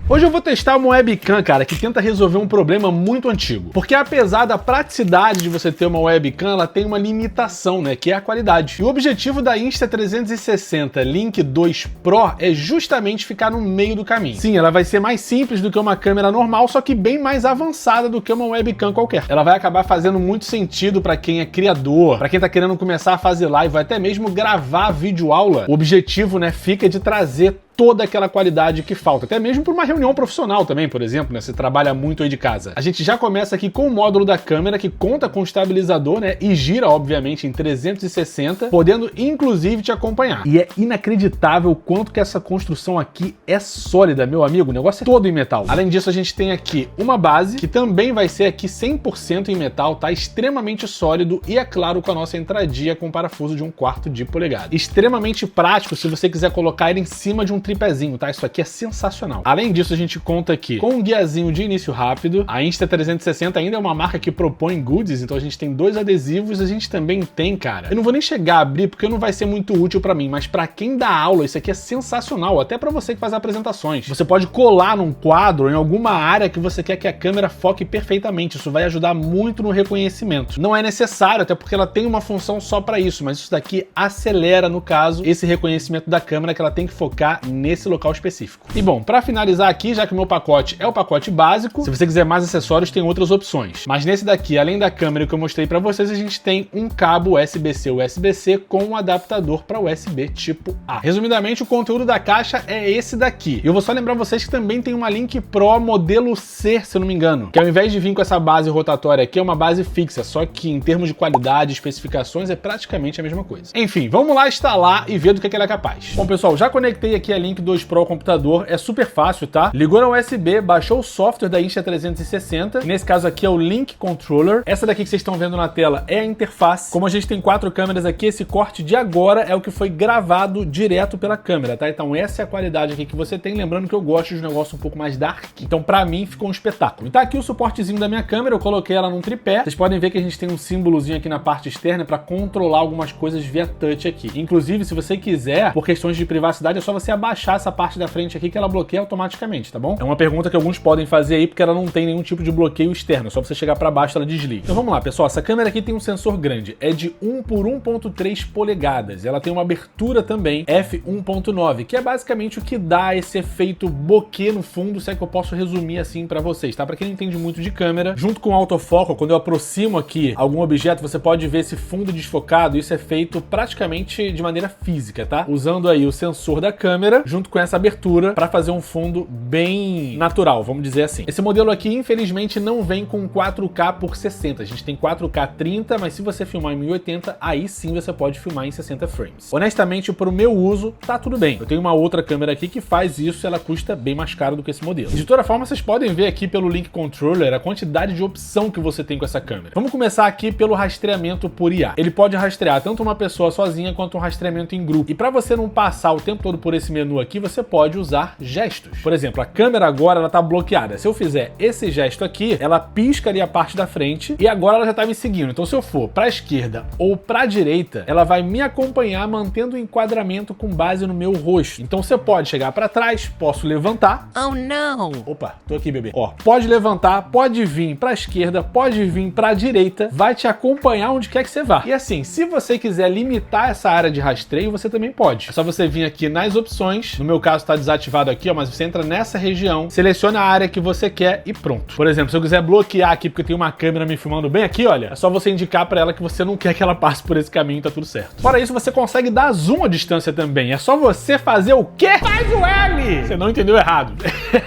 Hoje eu vou testar uma webcam, cara, que tenta resolver um problema muito antigo. Porque apesar da praticidade de você ter uma webcam, ela tem uma limitação, né, que é a qualidade. E o objetivo da Insta360 Link 2 Pro é justamente ficar no meio do caminho. Sim, ela vai ser mais simples do que uma câmera normal, só que bem mais avançada do que uma webcam qualquer. Ela vai acabar fazendo muito sentido para quem é criador, para quem tá querendo começar a fazer live, até mesmo gravar videoaula. O objetivo, né, fica de trazer toda aquela qualidade que falta, até mesmo para uma reunião profissional também, por exemplo, né? Você trabalha muito aí de casa. A gente já começa aqui com o módulo da câmera, que conta com o estabilizador, né? E gira, obviamente, em 360, podendo inclusive te acompanhar. E é inacreditável o quanto que essa construção aqui é sólida, meu amigo. O negócio é todo em metal. Além disso, a gente tem aqui uma base, que também vai ser aqui 100% em metal, tá? Extremamente sólido e, é claro, com a nossa entradinha com parafuso de 1/4 de polegada. Extremamente prático se você quiser colocar ele em cima de um tripézinho, tá? Isso aqui é sensacional. Além disso, a gente conta aqui com um guiazinho de início rápido. A Insta360 ainda é uma marca que propõe goodies, então a gente tem 2 adesivos, a gente também tem, cara. Eu não vou nem chegar a abrir porque não vai ser muito útil pra mim, mas pra quem dá aula, isso aqui é sensacional, até pra você que faz apresentações. Você pode colar num quadro, em alguma área que você quer que a câmera foque perfeitamente. Isso vai ajudar muito no reconhecimento. Não é necessário, até porque ela tem uma função só pra isso, mas isso daqui acelera, no caso, esse reconhecimento da câmera, que ela tem que focar nesse local específico. E bom, para finalizar aqui, já que o meu pacote é o pacote básico, se você quiser mais acessórios, tem outras opções. Mas nesse daqui, além da câmera que eu mostrei para vocês, a gente tem um cabo USB-C USB-C com um adaptador para USB tipo A. Resumidamente, o conteúdo da caixa é esse daqui. E eu vou só lembrar vocês que também tem uma Link Pro modelo C, se eu não me engano, que ao invés de vir com essa base rotatória aqui, é uma base fixa, só que em termos de qualidade e especificações é praticamente a mesma coisa. Enfim, vamos lá instalar e ver do que ele é capaz. Bom, pessoal, já conectei aqui a Link 2 Pro ao computador, é super fácil, tá? Ligou na USB, baixou o software da Insta360, que nesse caso aqui é o Link Controller. Essa daqui que vocês estão vendo na tela é a interface. Como a gente tem 4 câmeras aqui, esse corte de agora é o que foi gravado direto pela câmera, tá? Então essa é a qualidade aqui que você tem, lembrando que eu gosto de um negócio um pouco mais dark, então pra mim ficou um espetáculo. E tá aqui o suportezinho da minha câmera, eu coloquei ela num tripé. Vocês podem ver que a gente tem um símbolozinho aqui na parte externa para controlar algumas coisas via touch aqui. Inclusive, se você quiser, por questões de privacidade, é só você abaixar essa parte da frente aqui que ela bloqueia automaticamente, tá bom? É uma pergunta que alguns podem fazer aí porque ela não tem nenhum tipo de bloqueio externo, é só você chegar para baixo ela desliga. Então vamos lá, pessoal, essa câmera aqui tem um sensor grande, é de 1 por 1.3 polegadas, ela tem uma abertura também f1.9, que é basicamente o que dá esse efeito bokeh no fundo, se é que eu posso resumir assim para vocês, tá? Para quem não entende muito de câmera, junto com o autofoco, quando eu aproximo aqui algum objeto, você pode ver esse fundo desfocado, isso é feito praticamente de maneira física, tá? Usando aí o sensor da câmera, junto com essa abertura, para fazer um fundo bem natural, vamos dizer assim. Esse modelo aqui, infelizmente, não vem com 4K por 60, a gente tem 4K 30, mas se você filmar em 1080, aí sim você pode filmar em 60 frames. Honestamente, pro meu uso, tá tudo bem. Eu tenho uma outra câmera aqui que faz isso, ela custa bem mais caro do que esse modelo. De toda forma, vocês podem ver aqui pelo Link Controller a quantidade de opção que você tem com essa câmera. Vamos começar aqui pelo rastreamento por IA. Ele pode rastrear tanto uma pessoa sozinha quanto um rastreamento em grupo. E para você não passar o tempo todo por esse menu aqui, você pode usar gestos. Por exemplo, a câmera agora ela tá bloqueada. Se eu fizer esse gesto aqui, ela pisca ali a parte da frente e agora ela já tá me seguindo. Então se eu for para a esquerda ou para a direita, ela vai me acompanhar mantendo o enquadramento com base no meu rosto. Então você pode chegar para trás, posso levantar. Oh não! Opa, tô aqui, bebê. Ó, pode levantar, pode vir para a esquerda, pode vir para a direita, vai te acompanhar onde quer que você vá. E assim, se você quiser limitar essa área de rastreio, você também pode. É só você vir aqui nas opções, no meu caso tá desativado aqui, ó, mas você entra nessa região, seleciona a área que você quer e pronto. Por exemplo, se eu quiser bloquear aqui porque tem uma câmera me filmando bem aqui, olha, é só você indicar para ela que você não quer que ela passe por esse caminho, tá tudo certo. Fora isso, você consegue dar zoom à distância também. É só você fazer o quê? Faz o L! Você não entendeu errado.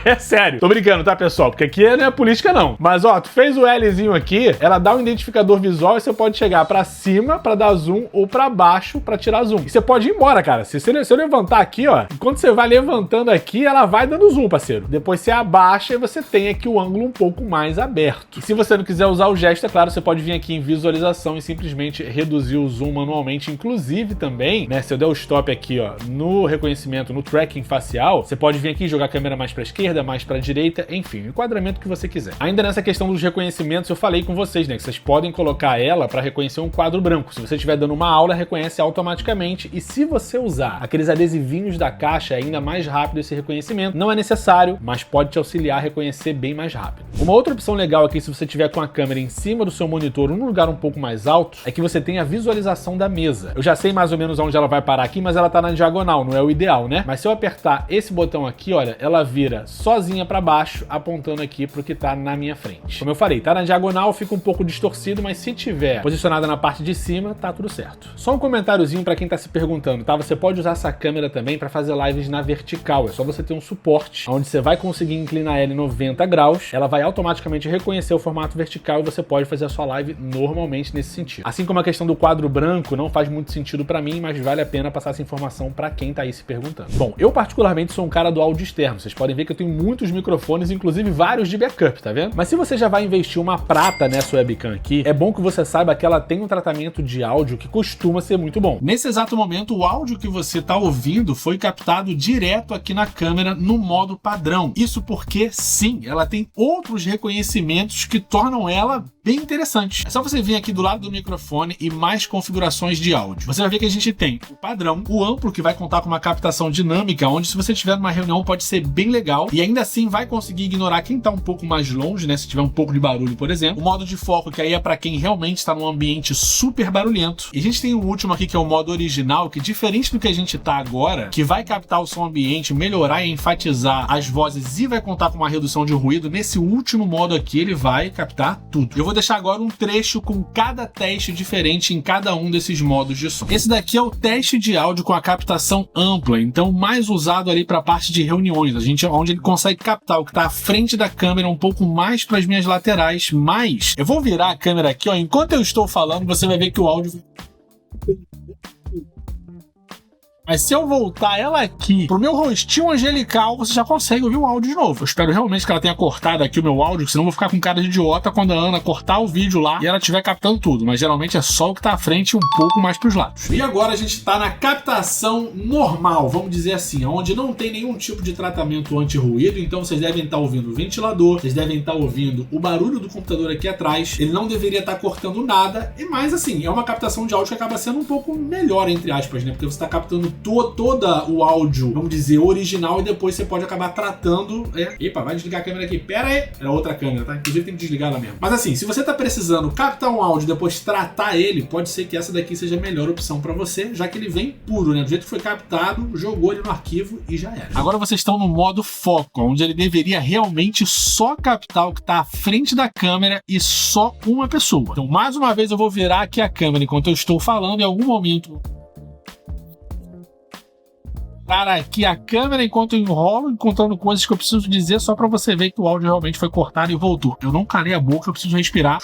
É sério. Tô brincando, tá, pessoal? Porque aqui não é política, não. Mas, ó, tu fez o Lzinho aqui, ela dá um identificador visual e você pode chegar pra cima pra dar zoom ou pra baixo pra tirar zoom. E você pode ir embora, cara. Se eu levantar aqui, ó, enquanto você vai levantando aqui, ela vai dando zoom, parceiro. Depois você abaixa e você tem aqui o ângulo um pouco mais aberto. E se você não quiser usar o gesto, é claro, você pode vir aqui em visualização e simplesmente reduzir o zoom manualmente. Inclusive também, né, se eu der o stop aqui, ó, no reconhecimento, no tracking facial, você pode vir aqui e jogar a câmera mais pra esquerda, mais pra direita, enfim, o enquadramento que você quiser. Ainda nessa questão dos reconhecimentos, eu falei com vocês, né, que vocês podem colocar ela para reconhecer um quadro branco. Se você estiver dando uma aula, reconhece automaticamente. E se você usar aqueles adesivinhos da caixa é ainda mais rápido esse reconhecimento. Não é necessário, mas pode te auxiliar a reconhecer bem mais rápido. Uma outra opção legal aqui, se você tiver com a câmera em cima do seu monitor ou num lugar um pouco mais alto, é que você tem a visualização da mesa. Eu já sei mais ou menos onde ela vai parar aqui, mas ela tá na diagonal, não é o ideal, né? Mas se eu apertar esse botão aqui, olha, ela vira sozinha para baixo, apontando aqui pro que tá na minha frente. Como eu falei, tá na diagonal, fica um pouco distorcido, mas se tiver posicionada na parte de cima, tá tudo certo. Só um comentáriozinho para quem tá se perguntando, tá? Você pode usar essa câmera também para fazer lives na vertical. É só você ter um suporte, onde você vai conseguir inclinar ela em 90 graus, ela vai automaticamente reconhecer o formato vertical e você pode fazer a sua live normalmente nesse sentido. Assim como a questão do quadro branco não faz muito sentido para mim, mas vale a pena passar essa informação para quem tá aí se perguntando. Bom, eu particularmente sou um cara do áudio externo. Vocês podem ver que eu tenho muitos microfones, inclusive vários de backup, tá vendo? Mas se você já vai investir uma prata nessa webcam aqui, é bom que você saiba que ela tem um tratamento de áudio que costuma ser muito bom. Nesse exato momento, o áudio que você tá ouvindo foi captado direto aqui na câmera no modo padrão. Isso porque, sim, ela tem outros reconhecimentos que tornam ela bem interessante. É só você vir aqui do lado do microfone e mais configurações de áudio. Você vai ver que a gente tem o padrão, o amplo, que vai contar com uma captação dinâmica, onde se você estiver numa reunião pode ser bem legal e ainda assim vai conseguir ignorar quem tá um pouco mais longe, né? Se tiver um pouco de barulho, por exemplo. O modo de foco, que aí é para quem realmente está num ambiente super barulhento. E a gente tem o último aqui, que é o modo original, que diferente do que a gente tá agora, que vai captar o som ambiente, melhorar e enfatizar as vozes e vai contar com uma redução de ruído, nesse último modo aqui ele vai captar tudo. Eu vou deixar agora um trecho com cada teste diferente em cada um desses modos de som. Esse daqui é o teste de áudio com a captação ampla, então mais usado ali para a parte de reuniões, onde ele consegue captar o que está à frente da câmera um pouco mais para as minhas laterais, mas eu vou virar a câmera aqui, ó, enquanto eu estou falando, você vai ver que o áudio... Mas se eu voltar ela aqui pro meu rostinho angelical, você já consegue ouvir o áudio de novo. Eu espero realmente que ela tenha cortado aqui o meu áudio, senão eu vou ficar com cara de idiota quando a Ana cortar o vídeo lá e ela estiver captando tudo. Mas geralmente é só o que tá à frente e um pouco mais pros lados. E agora a gente tá na captação normal, vamos dizer assim, onde não tem nenhum tipo de tratamento anti-ruído. Então vocês devem estar ouvindo o ventilador, vocês devem estar ouvindo o barulho do computador aqui atrás. Ele não deveria estar cortando nada. E mais assim, é uma captação de áudio que acaba sendo um pouco melhor, entre aspas, né? Porque você tá captando toda o áudio, vamos dizer, original, e depois você pode acabar tratando... Epa, vai desligar a câmera aqui. Pera aí. Era outra câmera, tá? Inclusive tem que desligar ela mesmo. Mas assim, se você tá precisando captar um áudio e depois tratar ele, pode ser que essa daqui seja a melhor opção pra você, já que ele vem puro, né? Do jeito que foi captado, jogou ele no arquivo e já era. Agora vocês estão no modo foco, onde ele deveria realmente só captar o que tá à frente da câmera e só uma pessoa. Então, mais uma vez, eu vou virar aqui a câmera enquanto eu estou falando, em algum momento... Cara, aqui a câmera enquanto eu enrolo, encontrando coisas que eu preciso dizer só pra você ver que o áudio realmente foi cortado e voltou. Eu não calei a boca, eu preciso respirar.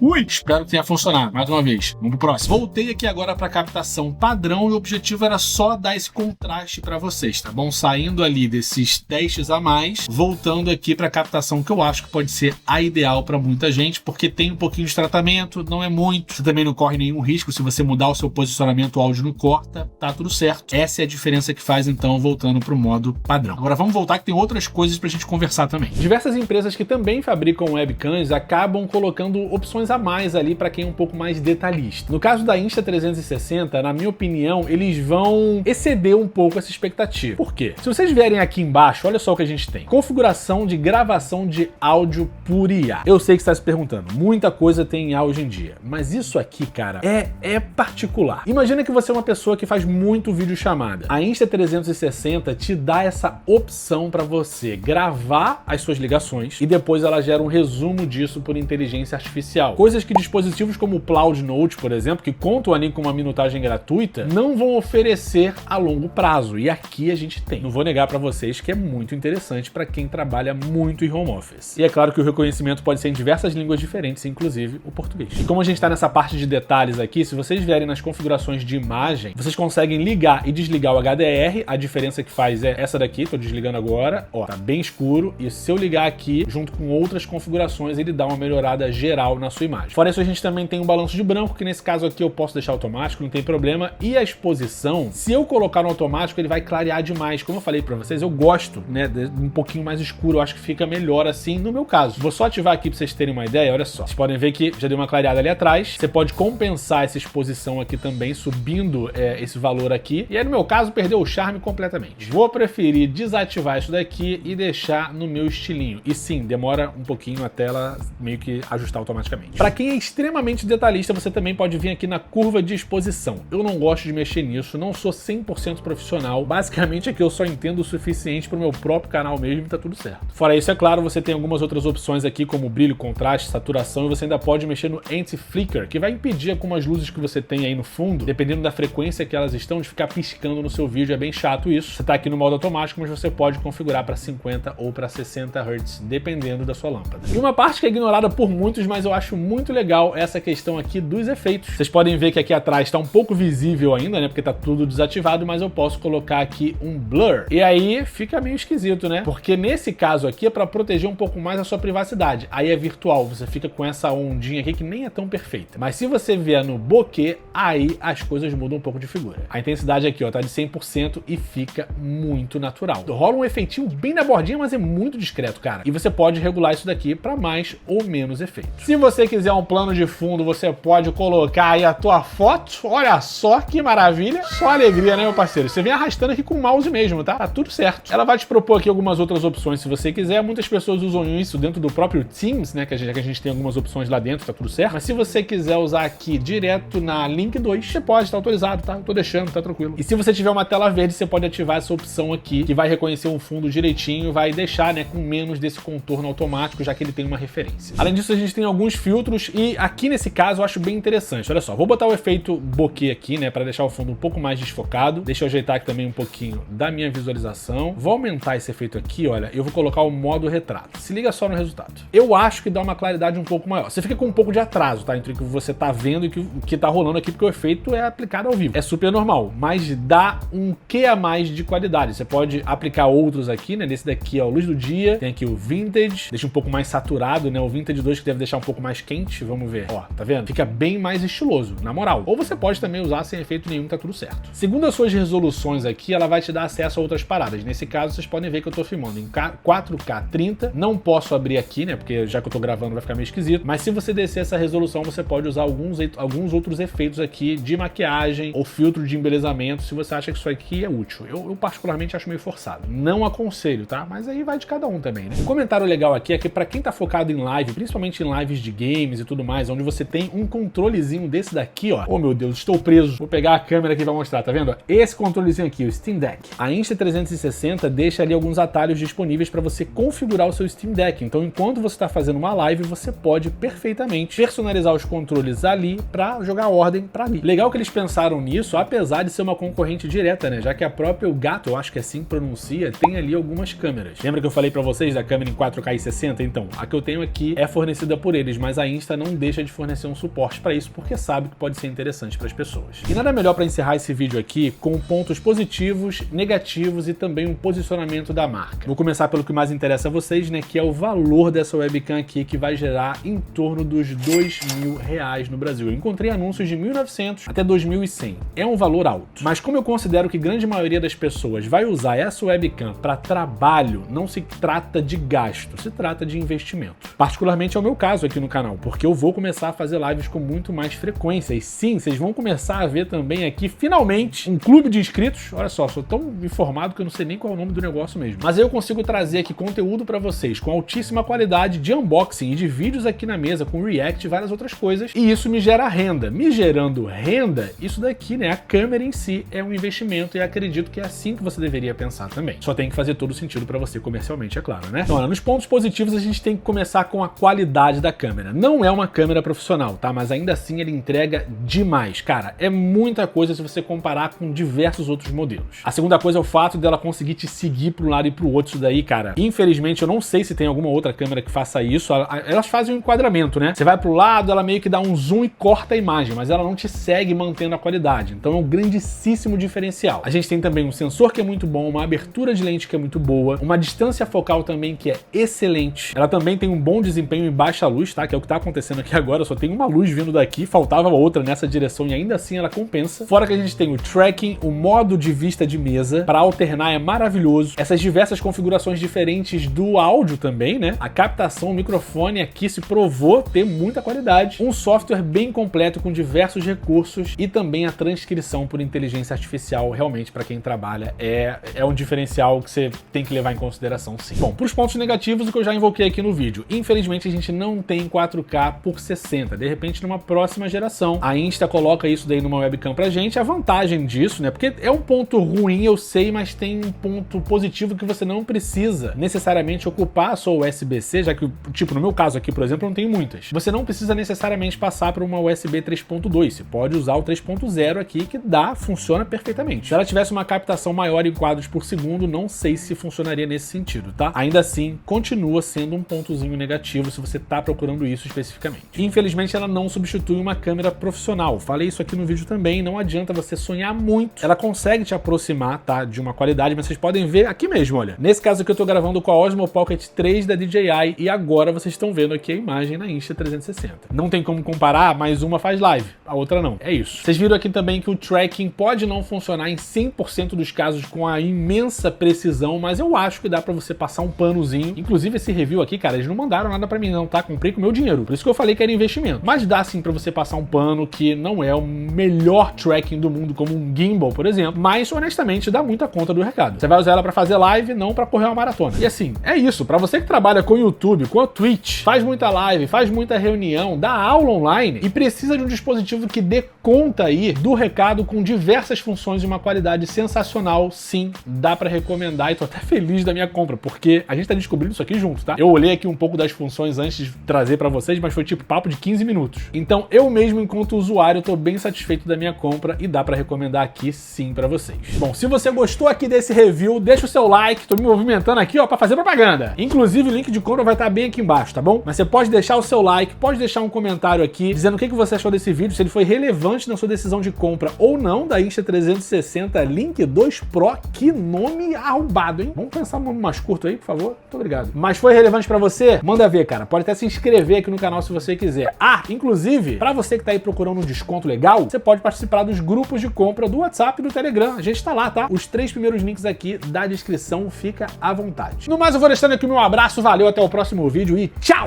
Ui, espero que tenha funcionado. Mais uma vez, vamos pro próximo. Voltei aqui agora pra captação padrão e o objetivo era só dar esse contraste pra vocês, tá bom? Saindo ali desses testes a mais, voltando aqui pra captação que eu acho que pode ser a ideal pra muita gente, porque tem um pouquinho de tratamento, não é muito. Você também não corre nenhum risco, se você mudar o seu posicionamento, o áudio não corta, tá tudo certo. Essa é a diferença que faz então voltando para o modo padrão. Agora vamos voltar que tem outras coisas para a gente conversar também. Diversas empresas que também fabricam webcams acabam colocando opções a mais ali para quem é um pouco mais detalhista. No caso da Insta360, na minha opinião, eles vão exceder um pouco essa expectativa. Por quê? Se vocês vierem aqui embaixo, olha só o que a gente tem. Configuração de gravação de áudio por IA. Eu sei que você está se perguntando, muita coisa tem IA hoje em dia, mas isso aqui, cara, é particular. Imagina que você é uma pessoa que faz muito videochamada. A Insta360 te dá essa opção para você gravar as suas ligações e depois ela gera um resumo disso por inteligência artificial. Coisas que dispositivos como o Cloud Note, por exemplo, que contam ali com uma minutagem gratuita, não vão oferecer a longo prazo. E aqui a gente tem. Não vou negar para vocês que é muito interessante para quem trabalha muito em home office. E é claro que o reconhecimento pode ser em diversas línguas diferentes, inclusive o português. E como a gente está nessa parte de detalhes aqui, se vocês vierem nas configurações de imagem, vocês conseguem ligar e desligar o HDR. A diferença que faz é essa daqui, tô desligando agora, ó, tá bem escuro, e se eu ligar aqui, junto com outras configurações, ele dá uma melhorada geral na sua imagem. Fora isso, a gente também tem um balanço de branco, que nesse caso aqui eu posso deixar automático, não tem problema, e a exposição, se eu colocar no automático, ele vai clarear demais. Como eu falei pra vocês, eu gosto, né, de um pouquinho mais escuro, eu acho que fica melhor assim, no meu caso. Vou só ativar aqui pra vocês terem uma ideia, olha só. Vocês podem ver que já deu uma clareada ali atrás, você pode compensar essa exposição aqui também, subindo esse valor aqui, e aí no meu caso, perdeu o charme charme completamente. Vou preferir desativar isso daqui e deixar no meu estilinho. E sim, demora um pouquinho até ela meio que ajustar automaticamente. Para quem é extremamente detalhista, você também pode vir aqui na curva de exposição. Eu não gosto de mexer nisso, não sou 100% profissional. Basicamente aqui eu só entendo o suficiente para o meu próprio canal mesmo e tá tudo certo. Fora isso, é claro, você tem algumas outras opções aqui como brilho, contraste, saturação, e você ainda pode mexer no anti-flicker, que vai impedir algumas luzes que você tem aí no fundo, dependendo da frequência que elas estão, de ficar piscando no seu vídeo. É bem chato isso. Você tá aqui no modo automático, mas você pode configurar para 50 ou para 60 Hz, dependendo da sua lâmpada. E uma parte que é ignorada por muitos, mas eu acho muito legal, é essa questão aqui dos efeitos. Vocês podem ver que aqui atrás está um pouco visível ainda, né, porque tá tudo desativado, mas eu posso colocar aqui um blur. E aí fica meio esquisito, né? Porque nesse caso aqui é para proteger um pouco mais a sua privacidade. Aí é virtual, você fica com essa ondinha aqui que nem é tão perfeita. Mas se você vier no bokeh, aí as coisas mudam um pouco de figura. A intensidade aqui, ó, tá de 100% e fica muito natural. Rola um efeitinho bem na bordinha, mas é muito discreto, cara. E você pode regular isso daqui para mais ou menos efeitos. Se você quiser um plano de fundo, você pode colocar aí a tua foto. Olha só que maravilha. Só alegria, né, meu parceiro? Você vem arrastando aqui com o mouse mesmo, tá? Tá tudo certo. Ela vai te propor aqui algumas outras opções se você quiser. Muitas pessoas usam isso dentro do próprio Themes, né? Que a gente tem algumas opções lá dentro, tá tudo certo. Mas se você quiser usar aqui direto na Link 2, você pode, tá autorizado, tá? Eu tô deixando, tá tranquilo. E se você tiver uma tela verde, você pode ativar essa opção aqui, que vai reconhecer um fundo direitinho e vai deixar, né, com menos desse contorno automático, já que ele tem uma referência. Além disso, a gente tem alguns filtros e aqui nesse caso eu acho bem interessante. Olha só, vou botar o efeito bokeh aqui, né, para deixar o fundo um pouco mais desfocado. Deixa eu ajeitar aqui também um pouquinho da minha visualização. Vou aumentar esse efeito aqui, olha, eu vou colocar o modo retrato. Se liga só no resultado. Eu acho que dá uma claridade um pouco maior. Você fica com um pouco de atraso, tá, entre o que você tá vendo e o que tá rolando aqui, porque o efeito é aplicado ao vivo. É super normal, mas dá um quê a mais de qualidade. Você pode aplicar outros aqui, né, nesse daqui é o luz do dia, tem aqui o vintage, deixa um pouco mais saturado, né, o vintage 2 que deve deixar um pouco mais quente, vamos ver. Ó, tá vendo? Fica bem mais estiloso, na moral. Ou você pode também usar sem efeito nenhum, tá tudo certo. Segundo as suas resoluções aqui, ela vai te dar acesso a outras paradas. Nesse caso, vocês podem ver que eu tô filmando em 4K 30. Não posso abrir aqui, né, porque já que eu tô gravando vai ficar meio esquisito. Mas se você descer essa resolução, você pode usar alguns outros efeitos aqui de maquiagem ou filtro de embelezamento, se você acha que isso aqui é útil. Eu particularmente acho meio forçado. Não aconselho, tá? Mas aí vai de cada um também, né? Um comentário legal aqui é que pra quem tá focado em live, principalmente em lives de games e tudo mais, onde você tem um controlezinho desse daqui, ó. Oh, meu Deus, estou preso. Vou pegar a câmera aqui pra mostrar, tá vendo? Esse controlezinho aqui, o Steam Deck. A Insta360 deixa ali alguns atalhos disponíveis para você configurar o seu Steam Deck. Então, enquanto você tá fazendo uma live, você pode perfeitamente personalizar os controles ali pra jogar ordem pra ali. Legal que eles pensaram nisso, apesar de ser uma concorrente direta, né? Já que a própria Elgato, eu acho que assim pronuncia, tem ali algumas câmeras. Lembra que eu falei pra vocês da câmera em 4K e 60? Então, a que eu tenho aqui é fornecida por eles, mas a Insta não deixa de fornecer um suporte pra isso, porque sabe que pode ser interessante pras pessoas. E nada melhor pra encerrar esse vídeo aqui com pontos positivos, negativos e também um posicionamento da marca. Vou começar pelo que mais interessa a vocês, né? Que é o valor dessa webcam aqui, que vai gerar em torno dos R$2.000 no Brasil. Eu encontrei anúncios de 1.900 até 2.100. É um valor alto. Mas como eu considero que grande maioria das pessoas vai usar essa webcam para trabalho, não se trata de gasto, se trata de investimento. Particularmente é o meu caso aqui no canal, porque eu vou começar a fazer lives com muito mais frequência. E sim, vocês vão começar a ver também aqui, finalmente, um clube de inscritos. Olha só, sou tão informado que eu não sei nem qual é o nome do negócio mesmo. Mas eu consigo trazer aqui conteúdo para vocês com altíssima qualidade de unboxing e de vídeos aqui na mesa, com react e várias outras coisas. E isso me gera renda. Me gerando renda, isso daqui, né? A câmera em si é um investimento e acredito que é assim que você deveria pensar também. Só tem que fazer todo sentido para você comercialmente, é claro, né? Então, olha, nos pontos positivos a gente tem que começar com a qualidade da câmera. Não é uma câmera profissional, tá? Mas ainda assim ele entrega demais. Cara, é muita coisa se você comparar com diversos outros modelos. A segunda coisa é o fato dela conseguir te seguir para um lado e para o outro. Isso daí, cara, infelizmente eu não sei se tem alguma outra câmera que faça isso. Elas fazem um enquadramento, né? Você vai pro lado, ela meio que dá um zoom e corta a imagem, mas ela não te segue mantendo a qualidade. Então é um grandíssimo diferencial. A gente tem também um sensor que é muito bom, uma abertura de lente que é muito boa, uma distância focal também que é excelente. Ela também tem um bom desempenho em baixa luz, tá? Que é o que tá acontecendo aqui agora. Eu só tenho uma luz vindo daqui, faltava outra nessa direção e ainda assim ela compensa. Fora que a gente tem o tracking, o modo de vista de mesa, para alternar é maravilhoso. Essas diversas configurações diferentes do áudio também, né? A captação, o microfone aqui se provou ter muita qualidade. Um software bem completo com diversos recursos e também a transcrição por inteligência artificial realmente para para quem trabalha, é um diferencial que você tem que levar em consideração, sim. Bom, para os pontos negativos, o que eu já invoquei aqui no vídeo. Infelizmente, a gente não tem 4K por 60. De repente, numa próxima geração, a Insta coloca isso daí numa webcam pra gente. A vantagem disso, né? Porque é um ponto ruim, eu sei, mas tem um ponto positivo que você não precisa necessariamente ocupar a sua USB-C, já que, tipo, no meu caso aqui, por exemplo, eu não tenho muitas. Você não precisa necessariamente passar para uma USB 3.2. Você pode usar o 3.0 aqui, que funciona perfeitamente. Se ela tivesse uma captação maior em quadros por segundo, não sei se funcionaria nesse sentido, tá? Ainda assim, continua sendo um pontozinho negativo se você tá procurando isso especificamente. Infelizmente, ela não substitui uma câmera profissional. Falei isso aqui no vídeo também, não adianta você sonhar muito. Ela consegue te aproximar, tá, de uma qualidade, mas vocês podem ver aqui mesmo, olha. Nesse caso aqui eu tô gravando com a Osmo Pocket 3 da DJI e agora vocês estão vendo aqui a imagem na Insta360. Não tem como comparar, mas uma faz live, a outra não. É isso. Vocês viram aqui também que o tracking pode não funcionar em 100% dos casos com a imensa precisão, mas eu acho que dá pra você passar um panozinho. Inclusive esse review aqui, cara, eles não mandaram nada pra mim não, tá? Comprei com o meu dinheiro. Por isso que eu falei que era investimento. Mas dá sim pra você passar um pano que não é o melhor tracking do mundo, como um gimbal, por exemplo, mas honestamente dá muita conta do recado. Você vai usar ela pra fazer live, não pra correr uma maratona. E assim, é isso. Pra você que trabalha com YouTube, com a Twitch, faz muita live, faz muita reunião, dá aula online e precisa de um dispositivo que dê conta aí do recado com diversas funções e uma qualidade sensacional, sim, dá pra recomendar e tô até feliz da minha compra, porque a gente tá descobrindo isso aqui junto, tá? Eu olhei aqui um pouco das funções antes de trazer pra vocês, mas foi tipo papo de 15 minutos. Então eu mesmo, enquanto usuário, tô bem satisfeito da minha compra e dá pra recomendar aqui sim pra vocês. Bom, se você gostou aqui desse review, deixa o seu like, tô me movimentando aqui, ó, pra fazer propaganda. Inclusive o link de compra vai estar bem aqui embaixo, tá bom? Mas você pode deixar o seu like, pode deixar um comentário aqui, dizendo o que você achou desse vídeo, se ele foi relevante na sua decisão de compra ou não da Insta360 Link 2 Pro. Que nome arrombado, hein? Vamos pensar um nome mais curto aí, por favor? Muito obrigado. Mas foi relevante pra você? Manda ver, cara. Pode até se inscrever aqui no canal se você quiser. Ah, inclusive, pra você que tá aí procurando um desconto legal, você pode participar dos grupos de compra do WhatsApp e do Telegram. A gente tá lá, tá? Os 3 primeiros links aqui da descrição, fica à vontade. No mais, eu vou deixando aqui o meu abraço, valeu, até o próximo vídeo e tchau!